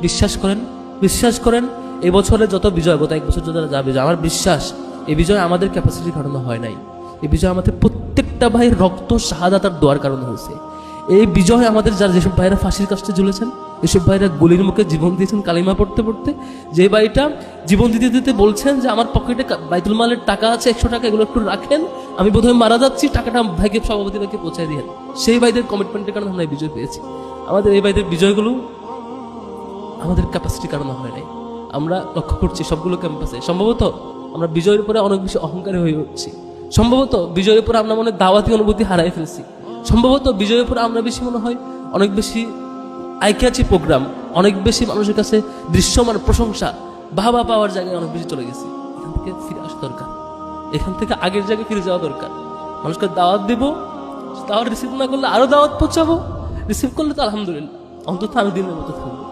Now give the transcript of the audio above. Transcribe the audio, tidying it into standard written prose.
বিশ্বাস করেন এই বছরে যত বিজয়, গত 1 বছর যত যা বিজয়, আমার বিশ্বাস এই বিজয় আমাদের ক্যাপাসিটির কারণে হয় নাই। এই বিজয় আমাদের প্রত্যেকটা ভাইয়ের রক্ত, শাহাদাত আর দোয়ার কারণে হয়েছে। এই বিজয় আমাদের যেসব ভাইয়েরা ফাঁসির কাছে ঝুলেছেন, এসব ভাইয়েরা গুলির মুখে জীবন দিয়েছেন কালিমা পড়তে পড়তে, যে ভাইটা জীবন দিতে দিতে বলছেন যে আমার পকেটে বাইতুল মালের টাকা আছে 100 টাকা, এগুলো একটু রাখেন, আমি বোধহয় মারা যাচ্ছি, টাকাটা ভাইকে সভাপতি ভাইকে পৌঁছায় দিয়েন। সেই ভাইদের কমিটমেন্টের কারণে আমরা এই বিজয় পেয়েছি। আমাদের এই ভাইদের বিজয়গুলো আমাদের ক্যাপাসিটির কারণে হয় নাই। আমরা লক্ষ্য করছি সবগুলো ক্যাম্পাসে সম্ভবত আমরা বিজয়ের উপরে অনেক বেশি অহংকারী হয়ে উঠছি। সম্ভবত বিজয়ের উপর আমরা মনে দাওয়াতি অনুভূতি হারাই ফেলছি। সম্ভবত বিজয়ের উপর আমরা বেশি মনে হয় অনেক বেশি আইক্যাচি প্রোগ্রাম, অনেক বেশি মানুষের কাছে দৃশ্যমান প্রশংসা, বাহবা পাওয়ার জায়গায় অনেক বেশি চলে গেছি। এখান থেকে ফিরে আসা দরকার, এখান থেকে আগের জায়গায় ফিরে যাওয়া দরকার। মানুষকে দাওয়াত দিব, দাওয়াত রিসিভ না করলে আরো দাওয়াত পৌঁছাবো, রিসিভ করলে তো আলহামদুলিল্লাহ, অন্তত আমি দিনের মতো থাকবো।